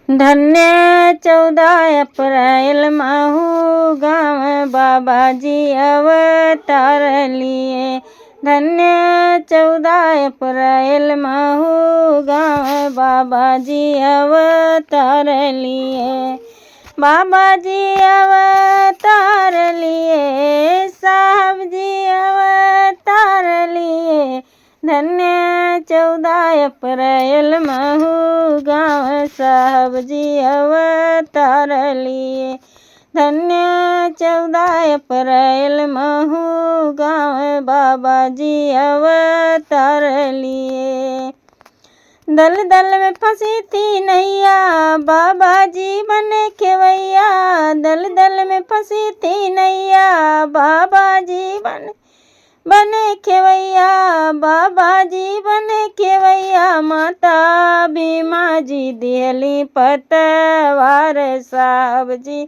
धन्य 14 अप्रैल महू गाँव बाबा जी अवतार लिए। धन्य 14 अप्रैल महू गाँव बाबा जी अवतार लिए। बाबा जी अवतार लिए, साहब जी अवतार लिए। धन्य 14 अप्रैल महू गाँव साहब जी अवतार लिए। धन्य 14 अप्रैल महू गाँव बाबा जी अवतार लिए। दल दल में फंसी थी नैया, बाबा जी बने खेवैया। दल दल में फंसी थी नैया, बाबा जी बने खेवैया। बाबा जी बने खेवैया, माता भीमा जी दिहली पतवार। साहब जी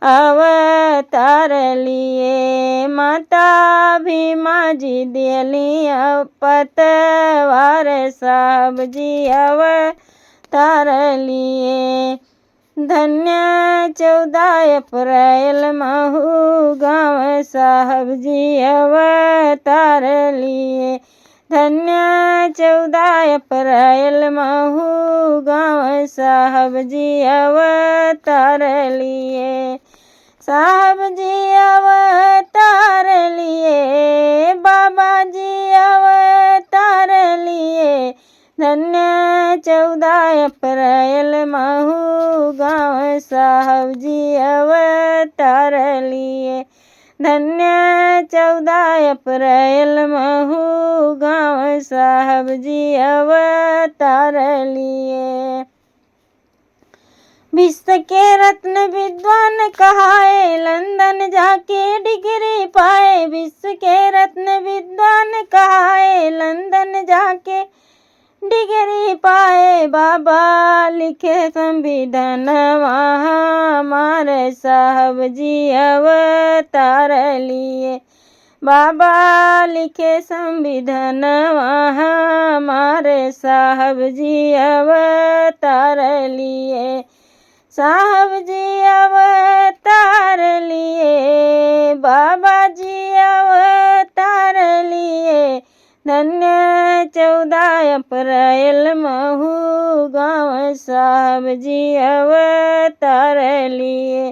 अवतार लिए, माता भीमा जी दिहली पतवार। साहब जी अवतार लिए। धन्य 14 अप्रैल महू गाँव साहब जी अवतार लिए। धन्य 14 अप्रैल महू गाँव साहब जी अवतार लिए। साहब जी अवतार लिए, बाबा जी अवतार लिए। धन्य 14 अप्रैल महू गाँव साहब जी अवतार लिए। धन्य 14 अप्रैल महू गाँव साहब जी अवतार लिए। विश्व के रत्न विद्वान कहाए, लंदन जाके डिग्री पाए। विश्व के रत्न विद्वान कहाए, लंदन जाके डिग्री पाए। बाबा लिखे संविधान वहाँ हमारे साहब जी अवतार लिए। बाबा लिखे संविधान वहाँ हमारे साहब जी अवतार लिए। साहब जी अवतार लिए, बाबा जी अवतार लिए। धन्य 14 अप्रैल महू गाँव साहब जी अवतार लिए।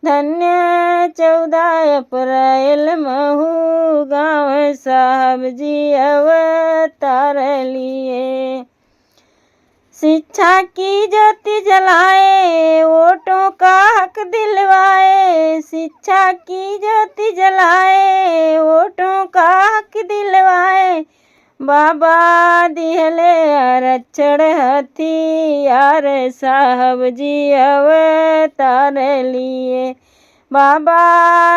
धन्य 14 अप्रैल महू गाँव साहब जी अवतार लिए। शिक्षा की ज्योति जलाए, वोटों का हक दिलवाए। शिक्षा की ज्योति जलाए, वोटों का हक दिलवाए। बाबा दिहले आरक्षण हथियार। साहब जी अवतार लिए। बाबा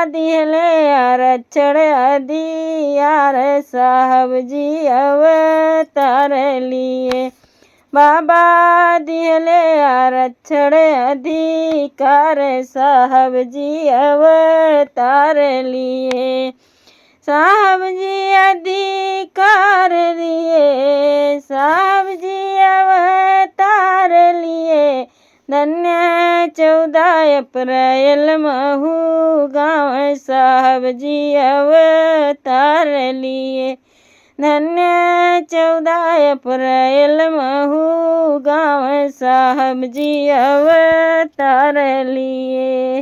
दिहले आरक्षण हथियार। साहब जी अवतार लिए। बाबा दिहले आरक्षण अधिकार। साहब जी अवतार लिए। साहब जी अधिकार लिए, साहब जी अवतार लिए। धन्य 14 अप्रैल महू गाँव साहब जी अवतार लिए। धन्य 14 अप्रैल महू गाँव साहब जी अवतार लिए।